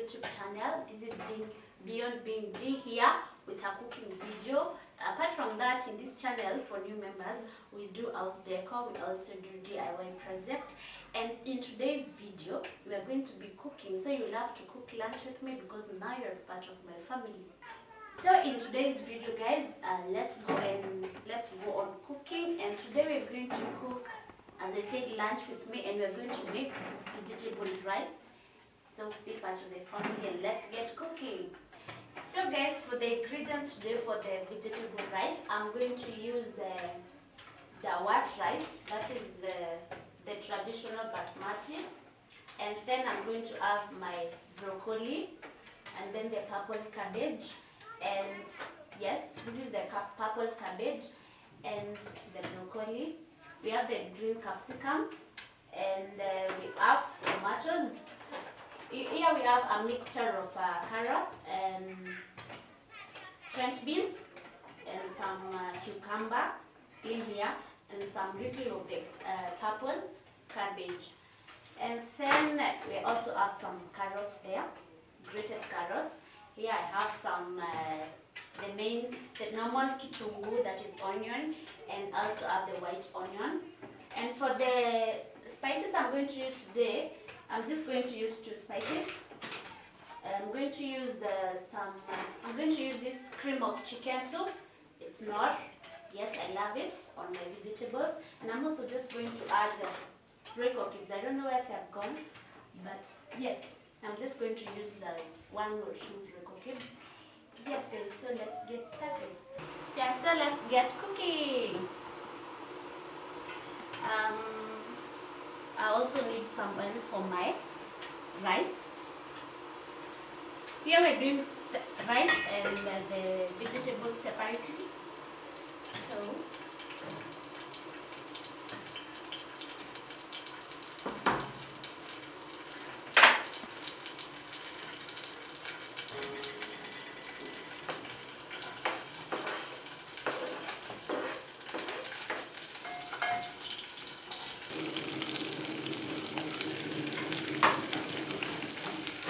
YouTube channel. This is Beyond Being D here with a cooking video. Apart from that, in this channel for new members, we do house decor, we also do DIY project. And in today's video, we are going to be cooking. So you'll have to cook lunch with me because now you're part of my family. So in today's video, guys, let's go on cooking. And today we're going to cook, as I said, lunch with me, and we're going to make vegetable rice. So be part of the family and let's get cooking. So guys, for the ingredients today for the vegetable rice, I'm going to use the white rice, that is the traditional basmati, and then I'm going to have my broccoli, and then the purple cabbage, and yes, this is the purple cabbage and the broccoli. We have the green capsicum, and we have tomatoes. Here we have a mixture of carrots and French beans and some cucumber in here, and some little of the purple cabbage. And then we also have some carrots there, grated carrots. Here I have some the normal kitungu, that is onion, and also have the white onion. And for the spices I'm going to use today, I'm just going to use 2 spices. I'm going to use this cream of chicken soup. It's Knorr. Yes, I love it on my vegetables. And I'm also just going to add the Royco cubes. I don't know where they have gone, but yes, I'm just going to use 1 or 2 Royco cubes. Yes, guys, so let's get started. Yeah, so let's get cooking. I also need some oil for my rice. Here we're doing rice and the vegetables separately.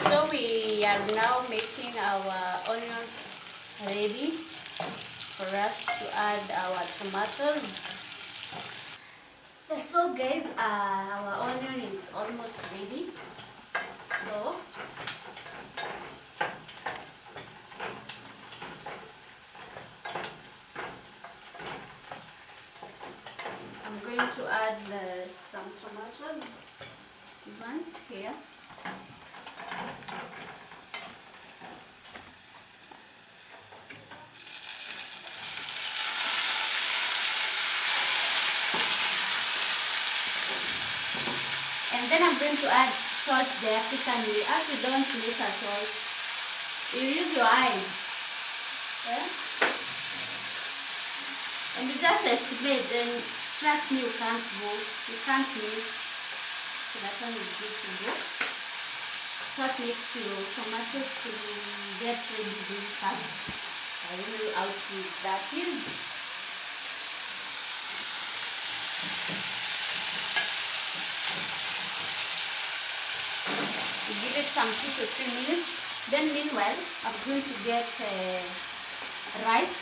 So we are now making our onions ready for us to add our tomatoes. So guys, our onion is almost ready. So I'm going to add some tomatoes, these ones here. And then I'm going to add salt the African way. As you don't make a salt, you use your eyes. Yeah? And you just estimate, and trust me, you can't miss. So that one is good to go. Salt makes your tomatoes to get ready really fast. I don't know how sweet that is. Give it some 2 to 3 minutes. Then meanwhile, I'm going to get rice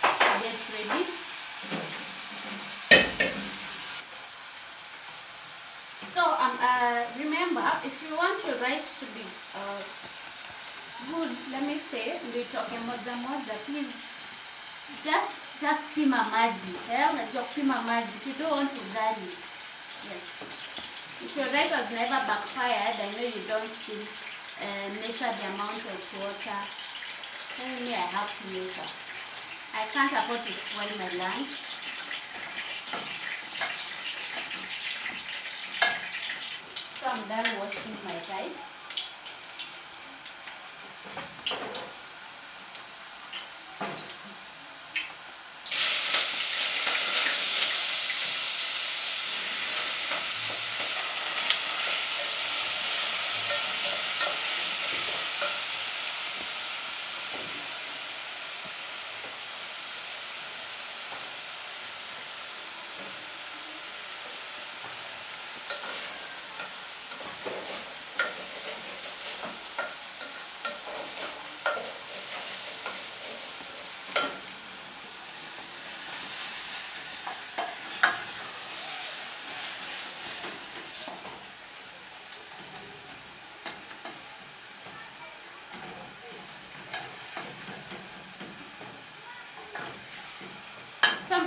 to get ready. So remember, if you want your rice to be good, let me say, ndio itoke moja moja, please just pima maji. Unajua pima maji. If you don't want to garlic. Yes. If your rice has never backfired, I know you don't still measure the amount of water. Tell me I have to measure. I can't afford to spoil my lunch. So I'm done washing my rice.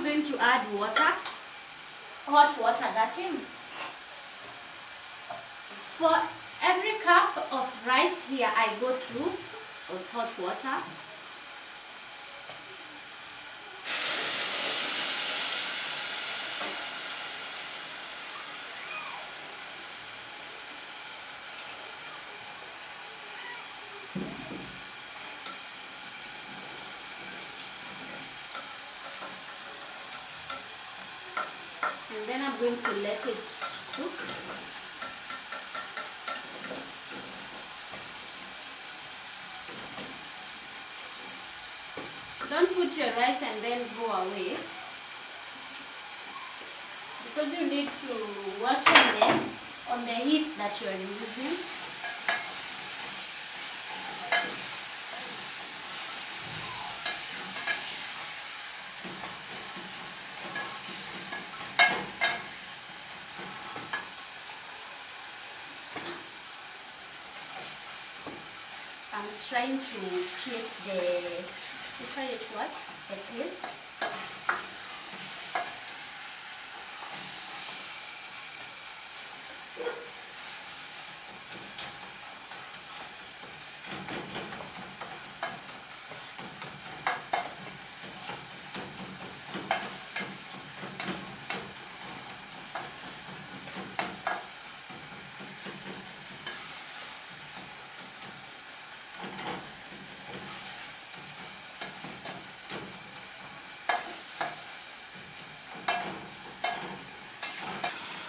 going to add water, hot water that is. For every cup of rice here, I go to with hot water. And then I'm going to let it cook. Don't put your rice and then go away, because you need to watch on the heat that you are using. I'm trying to create the paste.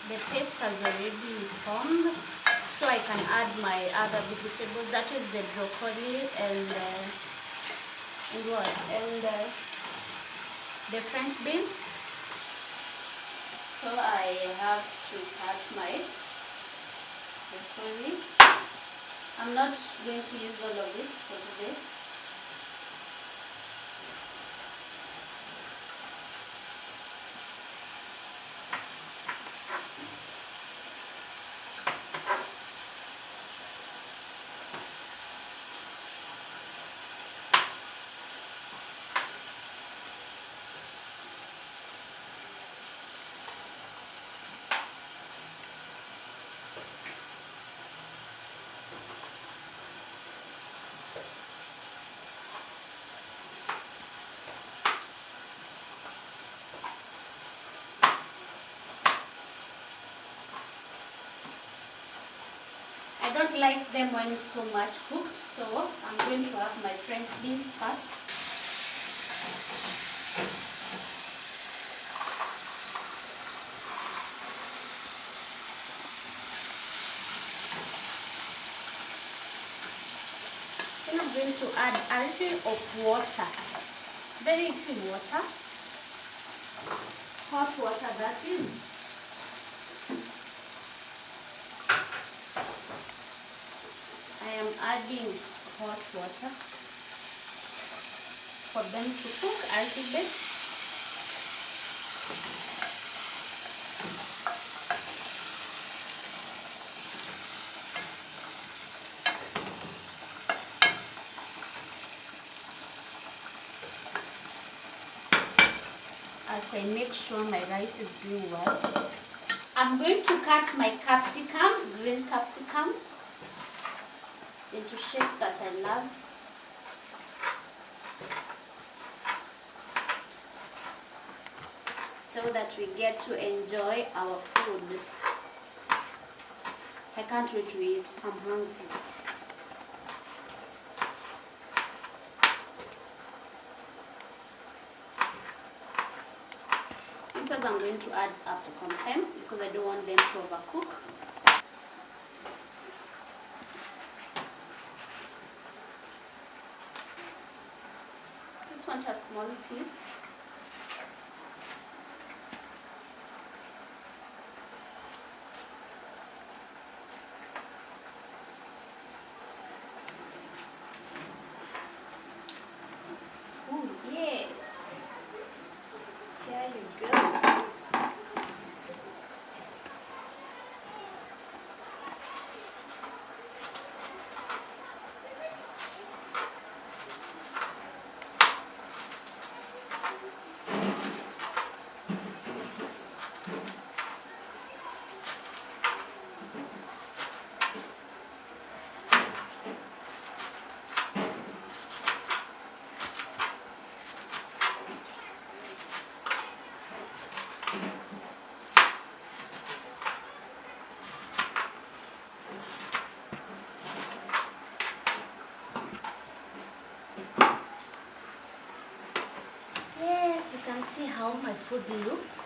The paste has already formed, so I can add my other vegetables. That is the broccoli and the French beans. So I have to cut my broccoli. I'm not going to use all of it for today. I don't like them when it's so much cooked, so I'm going to have my French beans first. Then I'm going to add a little of water, very little water, hot water that is. I am adding hot water for them to cook a little bit. As I make sure my rice is doing well, I'm going to cut my capsicum, green capsicum, into shapes that I love. So that we get to enjoy our food. I can't wait to eat. I'm hungry. These ones I'm going to add after some time because I don't want them to overcook. This one has small piece. Oh yeah. There you go. Yes, you can see how my food looks.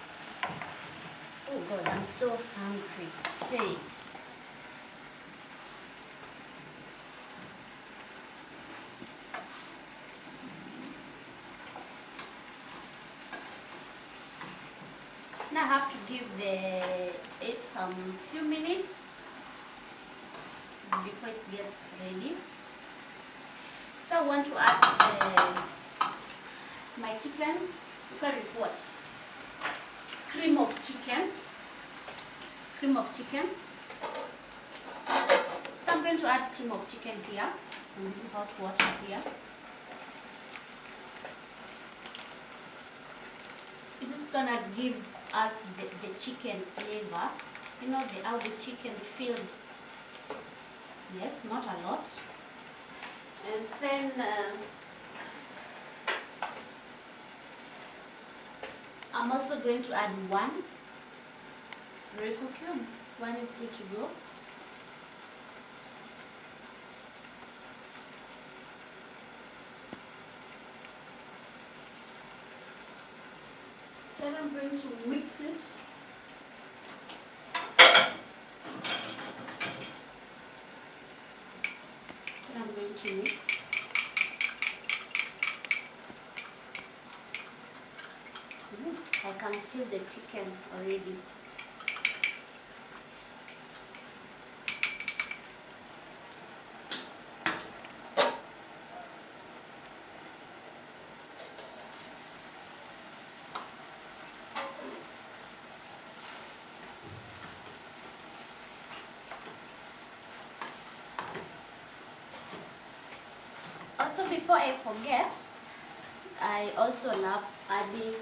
Oh God, I'm so hungry. Hey. Now I have to give it some few minutes before it gets ready. So I want to add my chicken. Look at it, what? Cream of chicken. Cream of chicken. So I'm going to add cream of chicken here. And this hot water here. This is gonna give us the chicken flavor. You know how the chicken feels. Yes, not a lot. And then I'm also going to add one Royco cube. One is good to go. Then I'm going to mix it. Then I'm going to mix. I can feel the chicken already. Also, before I forget, I also love adding,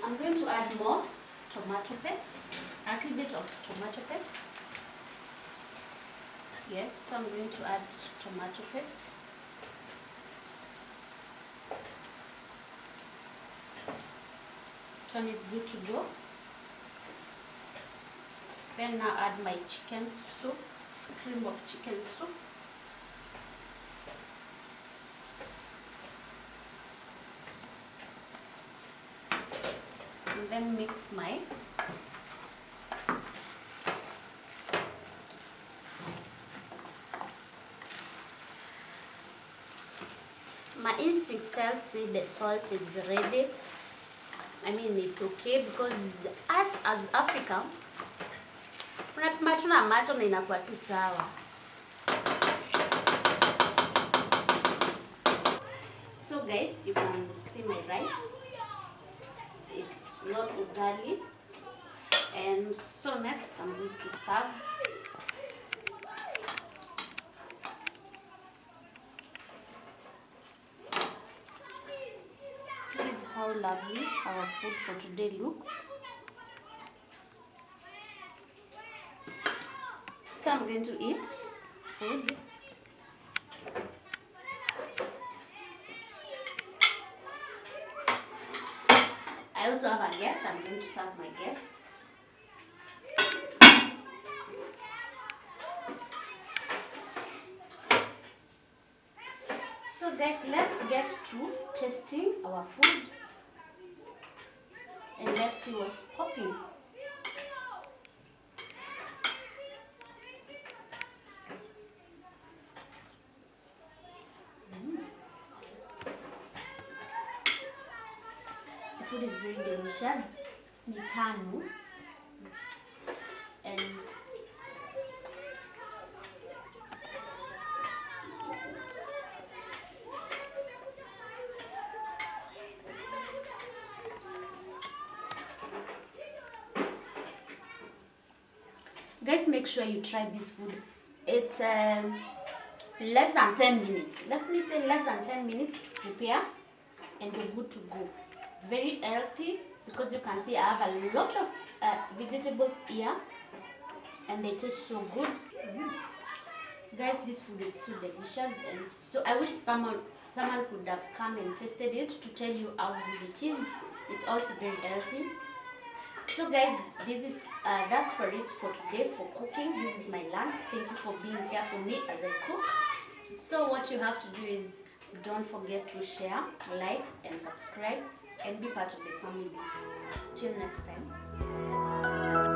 I'm going to add more tomato paste, a little bit of tomato paste. Yes, so I'm going to add tomato paste. This one is good to go. Then now add my chicken soup, cream of chicken soup. And then mix my instinct tells me the salt is ready. I mean, it's okay because us as Africans unapima tu na macho na inakuwa tu sawa. So guys, you can see my rice. It's not ugali. And so next I'm going to serve. This is how lovely our food for today looks. So I'm going to eat food. I also have a guest. I'm going to serve my guest. So guys, let's get to tasting our food. And let's see what's popping. The food is very delicious. Ni tamu. And guys, make sure you try this food. It's less than 10 minutes. Let me say less than 10 minutes to prepare and you're good to go. Very healthy because you can see I have a lot of vegetables here and they taste so good. Guys, this food is so delicious and so I wish someone could have come and tasted it to tell you how good it is. It's also very healthy. So guys, this is that's for it for today for cooking. This is my lunch. Thank you for being here for me as I cook. So what you have to do is don't forget to share, like, and subscribe, and be part of the family. Till next time.